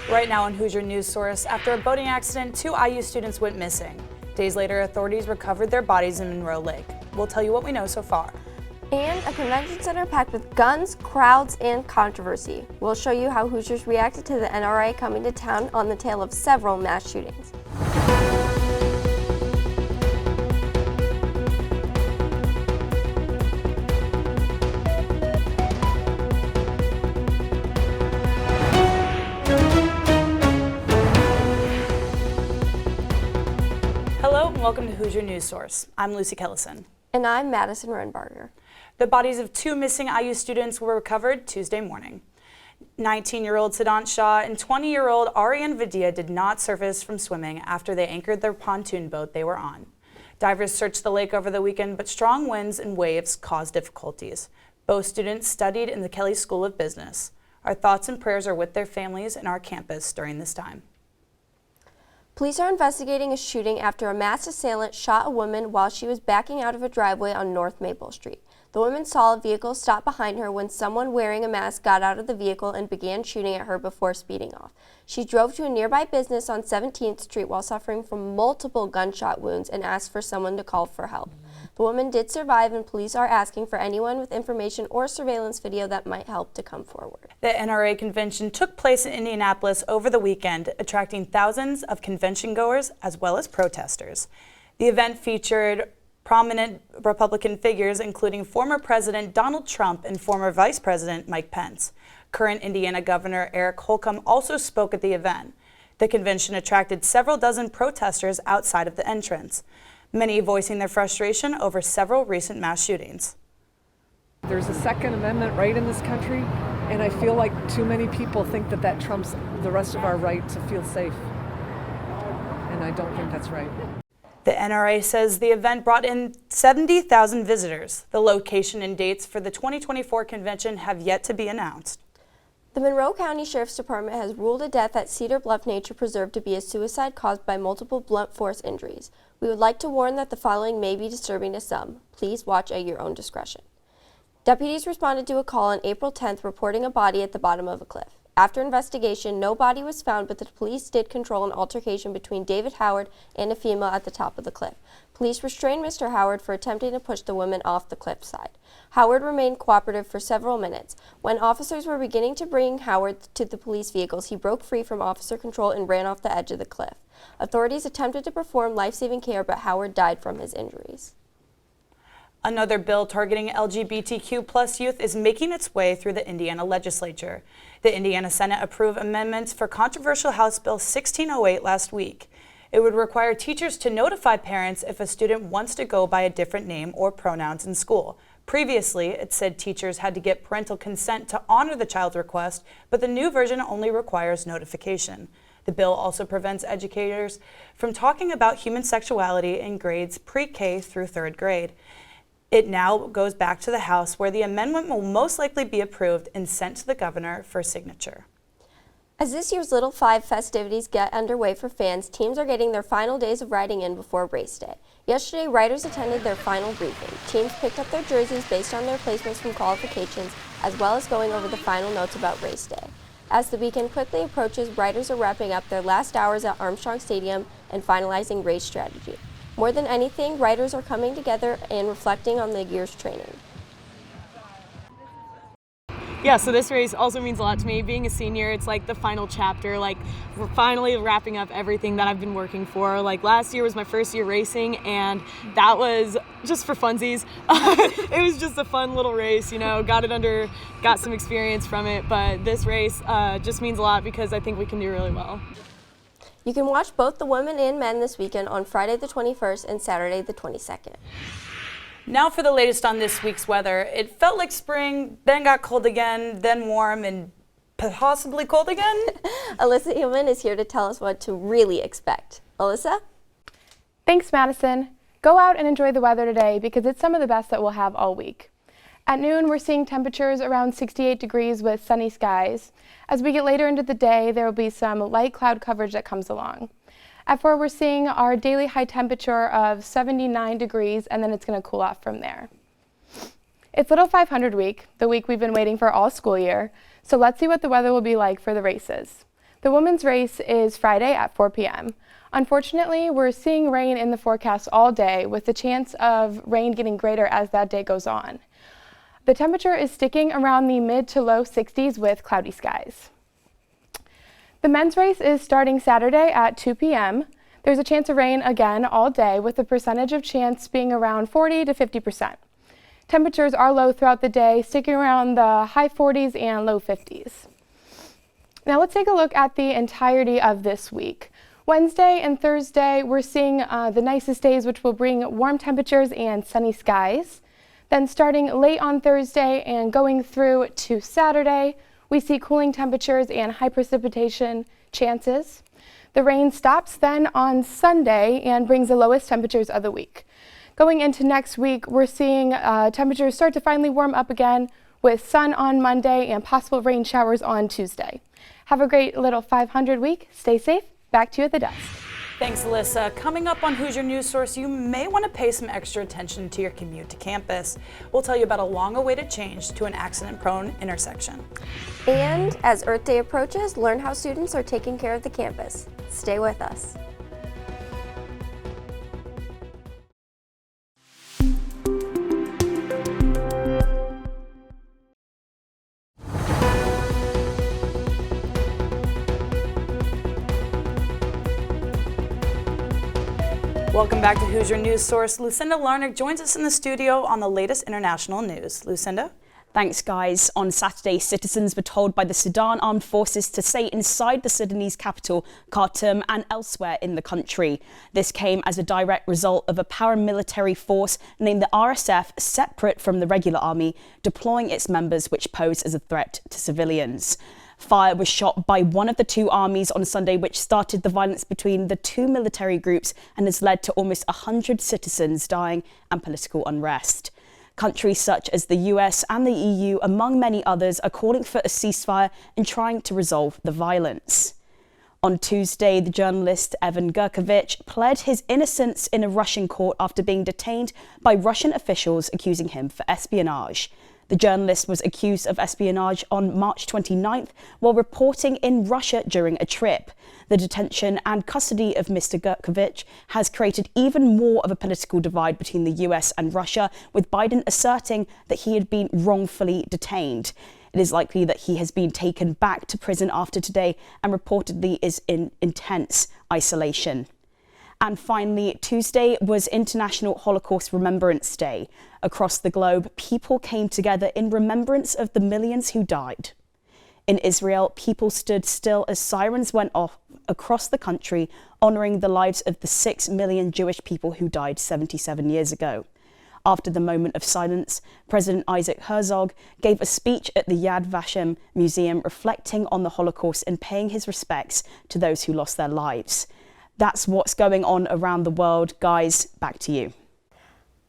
Right now on Hoosier News Source, after a boating accident, 2 IU students went missing. Days later, authorities recovered their bodies in Monroe Lake. We'll tell you what we know so far. And a convention center packed with guns, crowds, and controversy. We'll show you how Hoosiers reacted to the NRA coming to town on the tail of several mass shootings. Hello and welcome to Hoosier News Source. I'm Lucy Kellison. And I'm Madisyn Renbarger. The bodies of 2 missing IU students were recovered Tuesday morning. 19-year-old Siddhant Shah and 20-year-old Ariane Vidya did not surface from swimming after they anchored their pontoon boat they were on. Divers searched the lake over the weekend, but strong winds and waves caused difficulties. Both students studied in the Kelley School of Business. Our thoughts and prayers are with their families and our campus during this time. Police are investigating a shooting after a masked assailant shot a woman while she was backing out of a driveway on North Maple Street. The woman saw a vehicle stop behind her when someone wearing a mask got out of the vehicle and began shooting at her before speeding off. She drove to a nearby business on 17th Street while suffering from multiple gunshot wounds and asked for someone to call for help. The woman did survive, and police are asking for anyone with information or surveillance video that might help to come forward. The NRA convention took place in Indianapolis over the weekend, attracting thousands of convention goers as well as protesters. The event featured prominent Republican figures, including former President Donald Trump and former Vice President Mike Pence. Current Indiana Governor Eric Holcomb also spoke at the event. The convention attracted several dozen protesters outside of the entrance, many voicing their frustration over several recent mass shootings. There's a Second Amendment right in this country, and I feel like too many people think that that trumps the rest of our right to feel safe. And I don't think that's right. The NRA says the event brought in 70,000 visitors. The location and dates for the 2024 convention have yet to be announced. The Monroe County Sheriff's Department has ruled a death at Cedar Bluff Nature Preserve to be a suicide caused by multiple blunt force injuries. We would like to warn that the following may be disturbing to some. Please watch at your own discretion. Deputies responded to a call on April 10th reporting a body at the bottom of a cliff. After investigation, no body was found, but the police did control an altercation between David Howard and a female at the top of the cliff. Police restrained Mr. Howard for attempting to push the woman off the cliffside. Howard remained cooperative for several minutes. When officers were beginning to bring Howard to the police vehicles, he broke free from officer control and ran off the edge of the cliff. Authorities attempted to perform life-saving care, but Howard died from his injuries. Another bill targeting LGBTQ+ youth is making its way through the Indiana legislature. The Indiana Senate approved amendments for controversial House Bill 1608 last week. It would require teachers to notify parents if a student wants to go by a different name or pronouns in school. Previously, it said teachers had to get parental consent to honor the child's request, but the new version only requires notification. The bill also prevents educators from talking about human sexuality in grades pre-K through 3rd grade. It now goes back to the House, where the amendment will most likely be approved and sent to the governor for signature. As this year's Little Five festivities get underway for fans, teams are getting their final days of riding in before race day. Yesterday, riders attended their final briefing. Teams picked up their jerseys based on their placements from qualifications, as well as going over the final notes about race day. As the weekend quickly approaches, riders are wrapping up their last hours at Armstrong Stadium and finalizing race strategy. More than anything, riders are coming together and reflecting on the year's training. Yeah, so this race also means a lot to me. Being a senior, it's like the final chapter. Like, we're finally wrapping up everything that I've been working for. Like, last year was my first year racing, and that was just for funsies. It was just a fun little race, you know, got some experience from it. But this race just means a lot because I think we can do really well. You can watch both the women and men this weekend on Friday the 21st and Saturday the 22nd. Now for the latest on this week's weather. It felt like spring, then got cold again, then warm, and possibly cold again. Alyssa Heilmann is here to tell us what to really expect. Alyssa? Thanks, Madisyn. Go out and enjoy the weather today because it's some of the best that we'll have all week. At noon, we're seeing temperatures around 68 degrees with sunny skies. As we get later into the day, there will be some light cloud coverage that comes along. At 4, we're seeing our daily high temperature of 79 degrees, and then it's going to cool off from there. It's Little 500 week, the week we've been waiting for all school year, so let's see what the weather will be like for the races. The women's race is Friday at 4 p.m. Unfortunately, we're seeing rain in the forecast all day, with the chance of rain getting greater as that day goes on. The temperature is sticking around the mid to low 60s with cloudy skies. The men's race is starting Saturday at 2 p.m. There's a chance of rain again all day, with the percentage of chance being around 40 to 50%. Temperatures are low throughout the day, sticking around the high 40s and low 50s. Now let's take a look at the entirety of this week. Wednesday and Thursday, we're seeing the nicest days, which will bring warm temperatures and sunny skies. Then starting late on Thursday and going through to Saturday, we see cooling temperatures and high precipitation chances. The rain stops then on Sunday and brings the lowest temperatures of the week. Going into next week, we're seeing temperatures start to finally warm up again, with sun on Monday and possible rain showers on Tuesday. Have a great little 500 week. Stay safe. Back to you at the desk. Thanks, Alyssa. Coming up on Hoosier News Source, you may want to pay some extra attention to your commute to campus. We'll tell you about a long-awaited change to an accident-prone intersection. And as Earth Day approaches, learn how students are taking care of the campus. Stay with us. Welcome back to Hoosier News Source. Lucinda Larnach joins us in the studio on the latest international news. Lucinda? Thanks, guys. On Saturday, citizens were told by the Sudan Armed Forces to stay inside the Sudanese capital, Khartoum, and elsewhere in the country. This came as a direct result of a paramilitary force named the RSF, separate from the regular army, deploying its members, which pose as a threat to civilians. Fire was shot by one of the two armies on Sunday, which started the violence between the two military groups and has led to almost 100 citizens dying and political unrest. Countries such as the US and the EU, among many others, are calling for a ceasefire and trying to resolve the violence. On Tuesday, the journalist Evan Gershkovich pled his innocence in a Russian court after being detained by Russian officials accusing him for espionage. The journalist was accused of espionage on March 29th while reporting in Russia during a trip. The detention and custody of Mr. Gershkovich has created even more of a political divide between the US and Russia, with Biden asserting that he had been wrongfully detained. It is likely that he has been taken back to prison after today and reportedly is in intense isolation. And finally, Tuesday was International Holocaust Remembrance Day. Across the globe, people came together in remembrance of the millions who died. In Israel, people stood still as sirens went off across the country, honouring the lives of the 6 million Jewish people who died 77 years ago. After the moment of silence, President Isaac Herzog gave a speech at the Yad Vashem Museum reflecting on the Holocaust and paying his respects to those who lost their lives. That's what's going on around the world. Guys, back to you.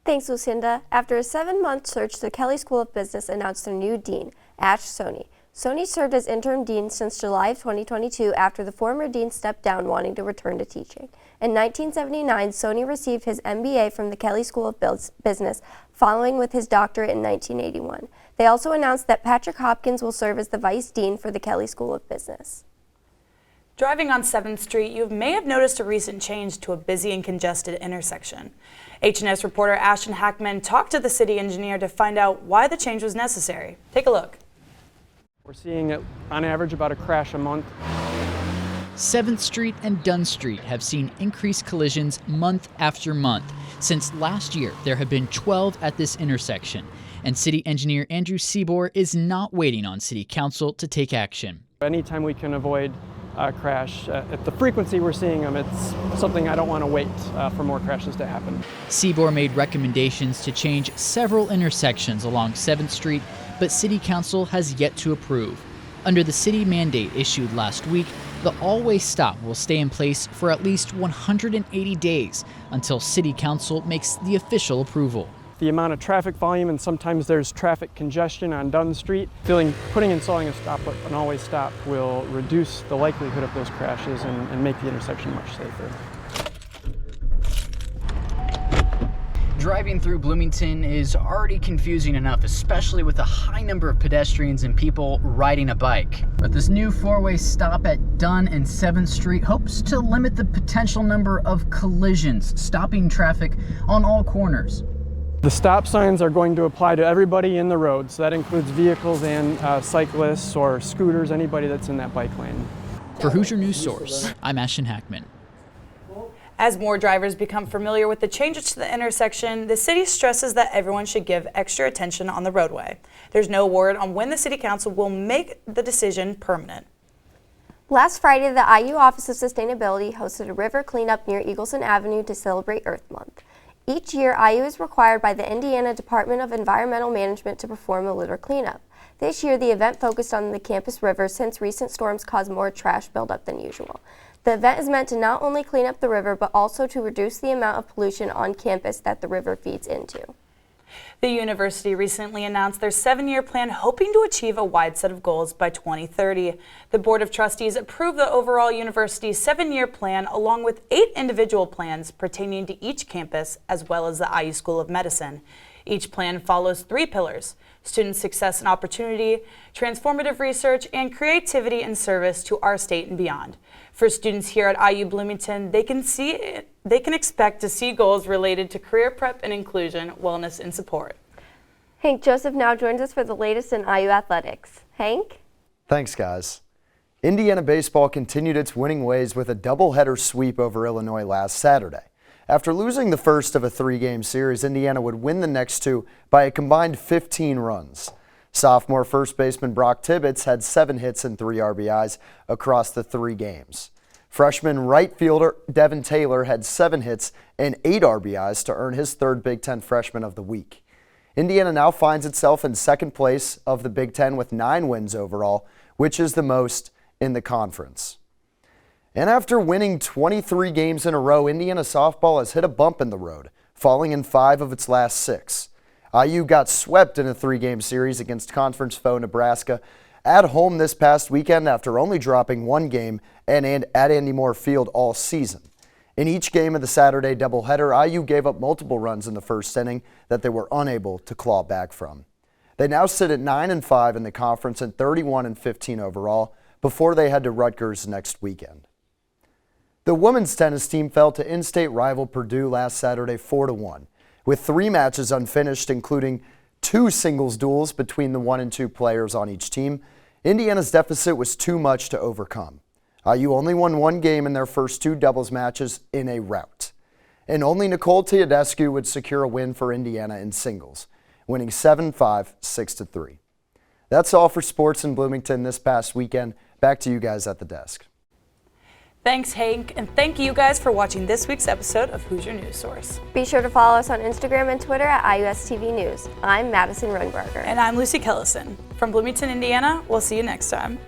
Thanks, Lucinda. After a 7-month search, the Kelley School of Business announced their new dean, Ash Soni. Soni served as interim dean since July of 2022 after the former dean stepped down wanting to return to teaching. In 1979, Soni received his MBA from the Kelley School of Business, following with his doctorate in 1981. They also announced that Patrick Hopkins will serve as the vice dean for the Kelley School of Business. Driving on 7th Street, you may have noticed a recent change to a busy and congested intersection. H&S reporter Alyssa Heilmann talked to the city engineer to find out why the change was necessary. Take a look. We're seeing, on average, about a crash a month. 7th Street and Dunn Street have seen increased collisions month after month. Since last year, there have been 12 at this intersection. And city engineer Andrew Seabour is not waiting on city council to take action. Anytime we can avoid a crash at the frequency we're seeing them, it's something I don't want to wait for more crashes to happen. Seabour made recommendations to change several intersections along 7th Street, but city council has yet to approve. Under the city mandate issued last week, the all-way stop will stay in place for at least 180 days until city council makes the official approval. The amount of traffic volume, and sometimes there's traffic congestion on Dunn Street, installing a an always stop will reduce the likelihood of those crashes and make the intersection much safer. Driving through Bloomington is already confusing enough, especially with a high number of pedestrians and people riding a bike. But this new four-way stop at Dunn and 7th Street hopes to limit the potential number of collisions, stopping traffic on all corners. The stop signs are going to apply to everybody in the road, so that includes vehicles and cyclists or scooters, anybody that's in that bike lane. For Hoosier News Source, I'm Ashton Hackman. As more drivers become familiar with the changes to the intersection, the city stresses that everyone should give extra attention on the roadway. There's no word on when the city council will make the decision permanent. Last Friday, the IU Office of Sustainability hosted a river cleanup near Eagleson Avenue to celebrate Earth Month. Each year, IU is required by the Indiana Department of Environmental Management to perform a litter cleanup. This year, the event focused on the campus river since recent storms caused more trash buildup than usual. The event is meant to not only clean up the river, but also to reduce the amount of pollution on campus that the river feeds into. The university recently announced their 7-year plan, hoping to achieve a wide set of goals by 2030. The Board of Trustees approved the overall university's 7-year plan, along with 8 individual plans pertaining to each campus, as well as the IU School of Medicine. Each plan follows 3 pillars: student success and opportunity, transformative research, and creativity and service to our state and beyond. For students here at IU Bloomington, they can expect to see goals related to career prep and inclusion, wellness, and support. Hank Joseph now joins us for the latest in IU athletics. Hank? Thanks, guys. Indiana baseball continued its winning ways with a doubleheader sweep over Illinois last Saturday. After losing the first of a 3-game series, Indiana would win the next 2 by a combined 15 runs. Sophomore first baseman Brock Tibbetts had 7 hits and 3 RBIs across the 3 games. Freshman right fielder Devin Taylor had 7 hits and 8 RBIs to earn his 3rd Big Ten Freshman of the Week. Indiana now finds itself in 2nd place of the Big Ten with 9 wins overall, which is the most in the conference. And after winning 23 games in a row, Indiana softball has hit a bump in the road, falling in 5 of its last 6. IU got swept in a 3-game series against conference foe Nebraska at home this past weekend after only dropping 1 game and at Andy Moore Field all season. In each game of the Saturday doubleheader, IU gave up multiple runs in the first inning that they were unable to claw back from. They now sit at 9-5 in the conference and 31-15 overall before they head to Rutgers next weekend. The women's tennis team fell to in-state rival Purdue last Saturday 4-1. With 3 matches unfinished, including 2 singles duels between the 1 and 2 players on each team, Indiana's deficit was too much to overcome. IU only won 1 game in their first 2 doubles matches in a rout. And only Nicole Teodescu would secure a win for Indiana in singles, winning 7-5, 6-3. That's all for sports in Bloomington this past weekend. Back to you guys at the desk. Thanks, Hank, and thank you guys for watching this week's episode of Hoosier News Source. Be sure to follow us on Instagram and Twitter at IUSTV News. I'm Madisyn Renbarger. And I'm Lucy Kellison. From Bloomington, Indiana, we'll see you next time.